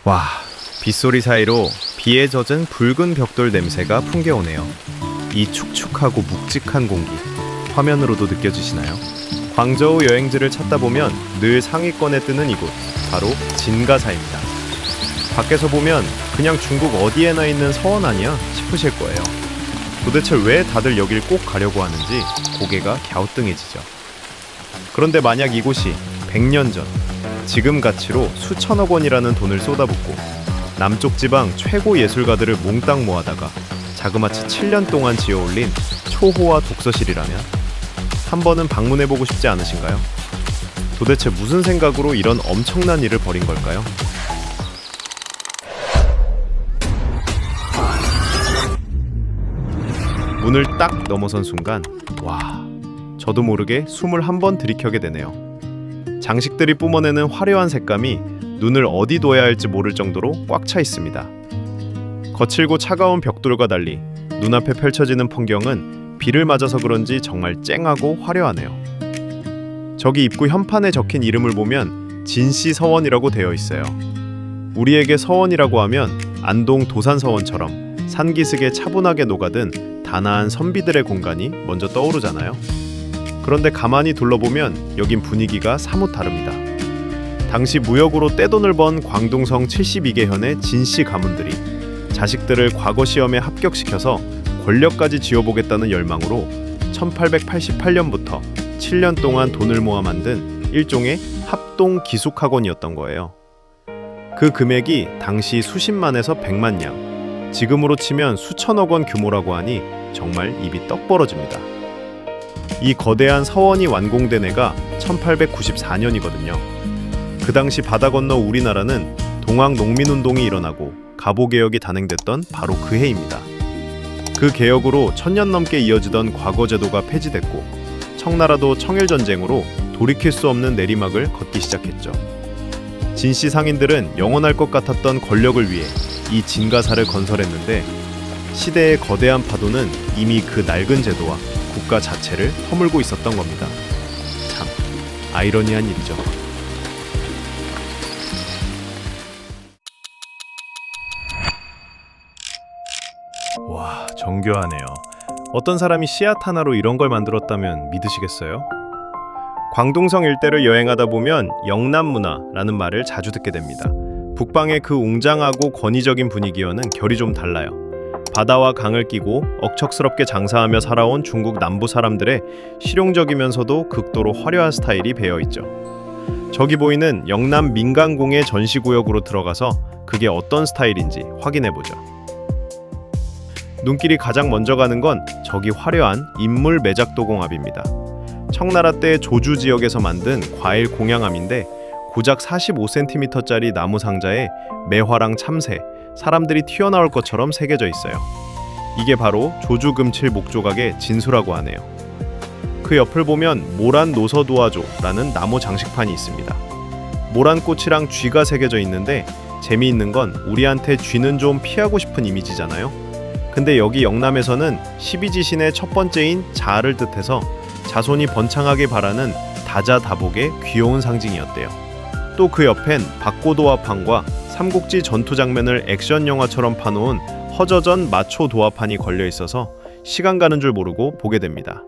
와, 빗소리 사이로 비에 젖은 붉은 벽돌 냄새가 풍겨오네요. 이 축축하고 묵직한 공기, 화면으로도 느껴지시나요? 광저우 여행지를 찾다 보면 늘 상위권에 뜨는 이곳, 바로 진가사입니다. 밖에서 보면 그냥 중국 어디에나 있는 서원 아니야 싶으실 거예요. 도대체 왜 다들 여길 꼭 가려고 하는지 고개가 갸우뚱해지죠. 그런데 만약 이곳이 100년 전, 지금 가치로 수천억 원이라는 돈을 쏟아붓고 남쪽 지방 최고 예술가들을 몽땅 모아다가 자그마치 7년 동안 지어올린 초호화 독서실이라면 한 번은 방문해보고 싶지 않으신가요? 도대체 무슨 생각으로 이런 엄청난 일을 벌인 걸까요? 문을 딱 넘어선 순간, 와, 저도 모르게 숨을 한 번 들이켜게 되네요. 장식들이 뿜어내는 화려한 색감이 눈을 어디 둬야 할지 모를 정도로 꽉 차 있습니다. 거칠고 차가운 벽돌과 달리 눈앞에 펼쳐지는 풍경은 비를 맞아서 그런지 정말 쨍하고 화려하네요. 저기 입구 현판에 적힌 이름을 보면 진씨 서원이라고 되어 있어요. 우리에게 서원이라고 하면 안동 도산서원처럼 산기슭에 차분하게 녹아든 단아한 선비들의 공간이 먼저 떠오르잖아요. 그런데 가만히 둘러보면 여긴 분위기가 사뭇 다릅니다. 당시 무역으로 떼돈을 번 광둥성 72개현의 진씨 가문들이 자식들을 과거 시험에 합격시켜서 권력까지 쥐어보겠다는 열망으로 1888년부터 7년 동안 돈을 모아 만든 일종의 합동 기숙학원이었던 거예요. 그 금액이 당시 수십만에서 백만 냥, 지금으로 치면 수천억 원 규모라고 하니 정말 입이 떡 벌어집니다. 이 거대한 서원이 완공된 해가 1894년이거든요. 그 당시 바다 건너 우리나라는 동학 농민운동이 일어나고 갑오개혁이 단행됐던 바로 그 해입니다. 그 개혁으로 1000년 넘게 이어지던 과거제도가 폐지됐고 청나라도 청일전쟁으로 돌이킬 수 없는 내리막을 걷기 시작했죠. 진씨 상인들은 영원할 것 같았던 권력을 위해 이 진가사를 건설했는데 시대의 거대한 파도는 이미 그 낡은 제도와 국가 자체를 허물고 있었던 겁니다. 참 아이러니한 일이죠. 와, 정교하네요. 어떤 사람이 씨앗 하나로 이런 걸 만들었다면 믿으시겠어요? 광둥성 일대를 여행하다 보면 영남문화라는 말을 자주 듣게 됩니다. 북방의 그 웅장하고 권위적인 분위기와는 결이 좀 달라요. 바다와 강을 끼고 억척스럽게 장사하며 살아온 중국 남부 사람들의 실용적이면서도 극도로 화려한 스타일이 배어있죠. 저기 보이는 영남 민간공예 전시구역으로 들어가서 그게 어떤 스타일인지 확인해보죠. 눈길이 가장 먼저 가는 건 저기 화려한 인물 매작도공합입니다. 청나라 때 조주 지역에서 만든 과일 공양암인데 고작 45cm짜리 나무 상자에 매화랑 참새, 사람들이 튀어나올 것처럼 새겨져 있어요. 이게 바로 조주금칠 목조각의 진수라고 하네요. 그 옆을 보면 모란 노서도화조라는 나무 장식판이 있습니다. 모란꽃이랑 쥐가 새겨져 있는데 재미있는 건 우리한테 쥐는 좀 피하고 싶은 이미지잖아요. 근데 여기 영남에서는 12지신의 첫 번째인 자를 뜻해서 자손이 번창하길 바라는 다자다복의 귀여운 상징이었대요. 또 그 옆엔 박고도화판과 삼국지 전투 장면을 액션 영화처럼 파놓은 허저전 마초 도화판이 걸려 있어서 시간 가는 줄 모르고 보게 됩니다.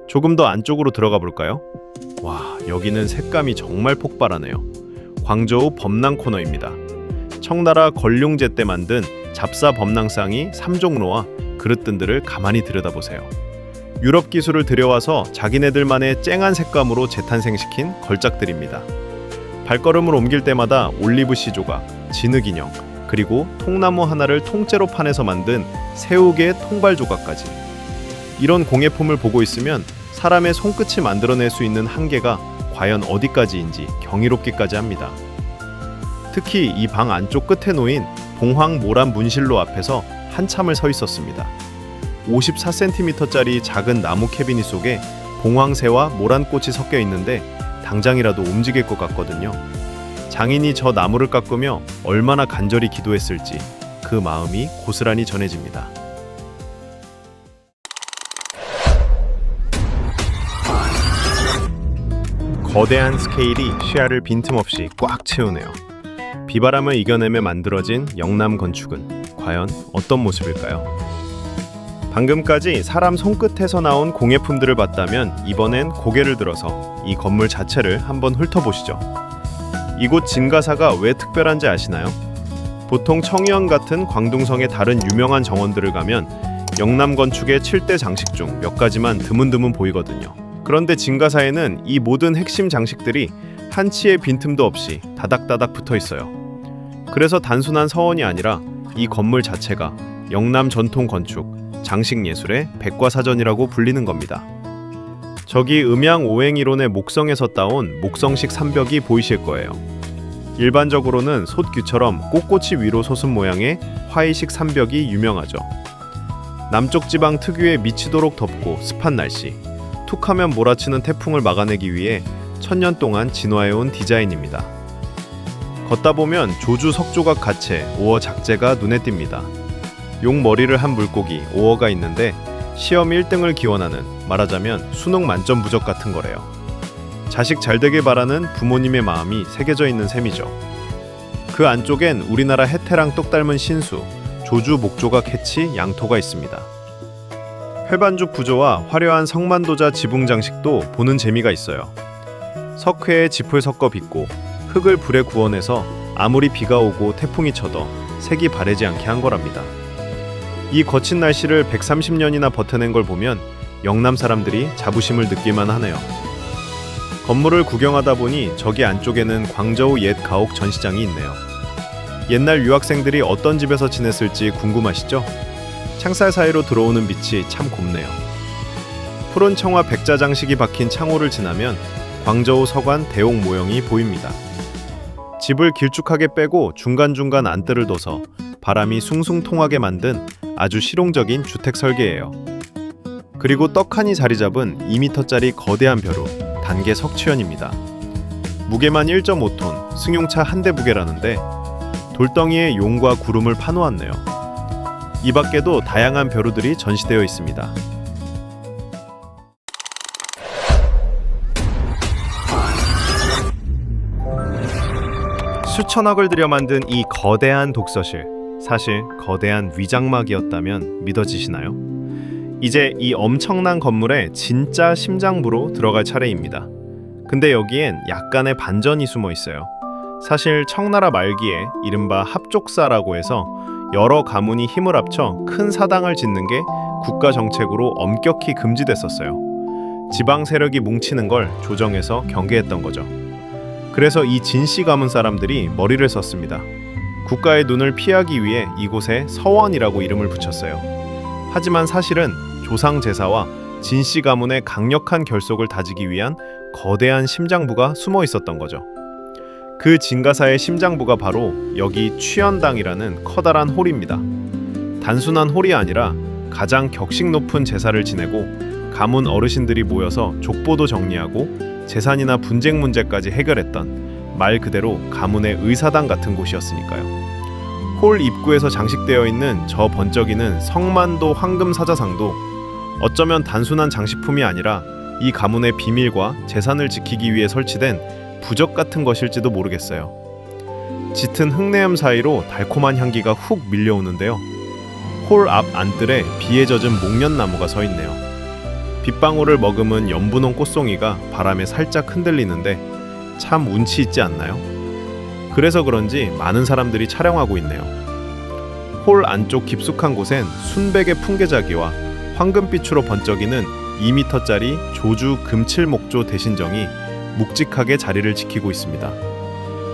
조금 더 안쪽으로 들어가 볼까요? 와, 여기는 색감이 정말 폭발하네요. 광저우 범랑 코너입니다. 청나라 건룡제 때 만든 잡사 범랑상이 3종로와 그릇등들을 가만히 들여다보세요. 유럽 기술을 들여와서 자기네들만의 쨍한 색감으로 재탄생시킨 걸작들입니다. 발걸음을 옮길 때마다 올리브씨 조각, 진흙 인형, 그리고 통나무 하나를 통째로 파내서 만든 새우개 통발 조각까지. 이런 공예품을 보고 있으면 사람의 손끝이 만들어낼 수 있는 한계가 과연 어디까지인지 경이롭기까지 합니다. 특히 이 방 안쪽 끝에 놓인 봉황 모란 문실로 앞에서 한참을 서 있었습니다. 54cm짜리 작은 나무 캐비닛 속에 봉황새와 모란꽃이 섞여 있는데 당장이라도 움직일 것 같거든요. 장인이 저 나무를 깎으며 얼마나 간절히 기도했을지 그 마음이 고스란히 전해집니다. 거대한 스케일이 시야를 빈틈없이 꽉 채우네요. 비바람을 이겨내며 만들어진 영남 건축은 과연 어떤 모습일까요? 방금까지 사람 손끝에서 나온 공예품들을 봤다면 이번엔 고개를 들어서 이 건물 자체를 한번 훑어보시죠. 이곳 진가사가 왜 특별한지 아시나요? 보통 청유원 같은 광둥성의 다른 유명한 정원들을 가면 영남 건축의 7대 장식 중 몇 가지만 드문드문 보이거든요. 그런데 진가사에는 이 모든 핵심 장식들이 한치의 빈틈도 없이 다닥다닥 붙어 있어요. 그래서 단순한 서원이 아니라 이 건물 자체가 영남 전통 건축, 장식 예술의 백과사전이라고 불리는 겁니다. 저기 음양 오행이론의 목성에서 따온 목성식 삼벽이 보이실 거예요. 일반적으로는 솥귀처럼 꼿꼿이 위로 솟은 모양의 화이식 삼벽이 유명하죠. 남쪽 지방 특유의 미치도록 덥고 습한 날씨, 툭하면 몰아치는 태풍을 막아내기 위해 천년 동안 진화해온 디자인입니다. 걷다 보면 조주 석조각 가채, 오어 작재가 눈에 띕니다. 용 머리를 한 물고기, 오어가 있는데 시험 1등을 기원하는, 말하자면 수능 만점 부적 같은 거래요. 자식 잘 되길 바라는 부모님의 마음이 새겨져 있는 셈이죠. 그 안쪽엔 우리나라 해태랑 똑 닮은 신수, 조주 목조각 해치 양토가 있습니다. 회반죽 부조와 화려한 성만도자 지붕 장식도 보는 재미가 있어요. 석회에 짚을 섞어 빚고 흙을 불에 구워내서 아무리 비가 오고 태풍이 쳐도 색이 바래지 않게 한 거랍니다. 이 거친 날씨를 130년이나 버텨낸 걸 보면 영남 사람들이 자부심을 느낄만 하네요. 건물을 구경하다 보니 저기 안쪽에는 광저우 옛 가옥 전시장이 있네요. 옛날 유학생들이 어떤 집에서 지냈을지 궁금하시죠? 창살 사이로 들어오는 빛이 참 곱네요. 푸른 청화 백자 장식이 박힌 창호를 지나면 광저우 서관 대옥 모형이 보입니다. 집을 길쭉하게 빼고 중간중간 안뜰을 둬서 바람이 숭숭 통하게 만든 아주 실용적인 주택 설계예요. 그리고 떡하니 자리 잡은 2m짜리 거대한 벼루, 단계 석취현입니다. 무게만 1.5톤, 승용차 한 대 무게라는데 돌덩이에 용과 구름을 파놓았네요. 이 밖에도 다양한 벼루들이 전시되어 있습니다. 수천억을 들여 만든 이 거대한 독서실, 사실 거대한 위장막이었다면 믿어지시나요? 이제 이 엄청난 건물에 진짜 심장부로 들어갈 차례입니다. 근데 여기엔 약간의 반전이 숨어 있어요. 사실 청나라 말기에 이른바 합족사라고 해서 여러 가문이 힘을 합쳐 큰 사당을 짓는 게 국가 정책으로 엄격히 금지됐었어요. 지방 세력이 뭉치는 걸 조정해서 경계했던 거죠. 그래서 이 진씨 가문 사람들이 머리를 썼습니다. 국가의 눈을 피하기 위해 이곳에 서원이라고 이름을 붙였어요. 하지만 사실은 조상 제사와 진씨 가문의 강력한 결속을 다지기 위한 거대한 심장부가 숨어 있었던 거죠. 그 진가사의 심장부가 바로 여기 취연당이라는 커다란 홀입니다. 단순한 홀이 아니라 가장 격식 높은 제사를 지내고 가문 어르신들이 모여서 족보도 정리하고 재산이나 분쟁 문제까지 해결했던 말 그대로 가문의 의사당 같은 곳이었으니까요. 홀 입구에서 장식되어 있는 저 번쩍이는 성만도 황금 사자상도 어쩌면 단순한 장식품이 아니라 이 가문의 비밀과 재산을 지키기 위해 설치된 부적 같은 것일지도 모르겠어요. 짙은 흙내음 사이로 달콤한 향기가 훅 밀려오는데요. 홀 앞 안뜰에 비에 젖은 목련나무가 서 있네요. 빗방울을 머금은 연분홍 꽃송이가 바람에 살짝 흔들리는데 참 운치 있지 않나요? 그래서 그런지 많은 사람들이 촬영하고 있네요. 홀 안쪽 깊숙한 곳엔 순백의 풍계자기와 황금빛으로 번쩍이는 2m짜리 조주 금칠목조 대신정이 묵직하게 자리를 지키고 있습니다.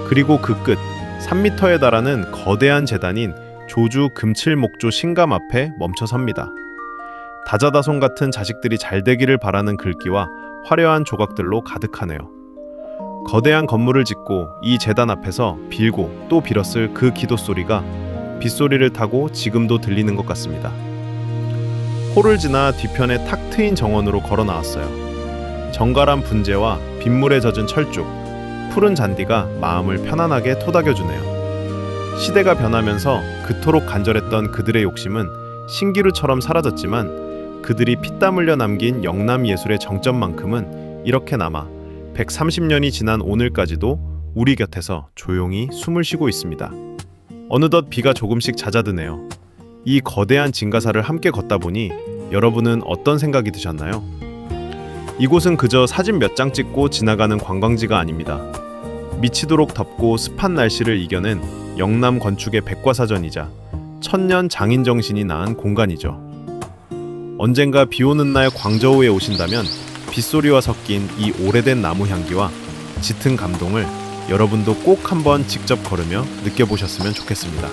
그리고 그 끝 3m에 달하는 거대한 제단인 조주 금칠목조 신감 앞에 멈춰 섭니다. 다자다송 같은 자식들이 잘 되기를 바라는 글귀와 화려한 조각들로 가득하네요. 거대한 건물을 짓고 이 제단 앞에서 빌고 또 빌었을 그 기도 소리가 빗소리를 타고 지금도 들리는 것 같습니다. 홀을 지나 뒤편에 탁 트인 정원으로 걸어 나왔어요. 정갈한 분재와 빗물에 젖은 철쭉, 푸른 잔디가 마음을 편안하게 토닥여주네요. 시대가 변하면서 그토록 간절했던 그들의 욕심은 신기루처럼 사라졌지만 그들이 피땀 흘려 남긴 영남 예술의 정점만큼은 이렇게 남아 130년이 지난 오늘까지도 우리 곁에서 조용히 숨을 쉬고 있습니다. 어느덧 비가 조금씩 잦아드네요. 이 거대한 진가사를 함께 걷다 보니 여러분은 어떤 생각이 드셨나요? 이곳은 그저 사진 몇 장 찍고 지나가는 관광지가 아닙니다. 미치도록 덥고 습한 날씨를 이겨낸 영남 건축의 백과사전이자 천년 장인 정신이 낳은 공간이죠. 언젠가 비 오는 날 광저우에 오신다면 빗소리와 섞인 이 오래된 나무 향기와 짙은 감동을 여러분도 꼭 한번 직접 걸으며 느껴보셨으면 좋겠습니다.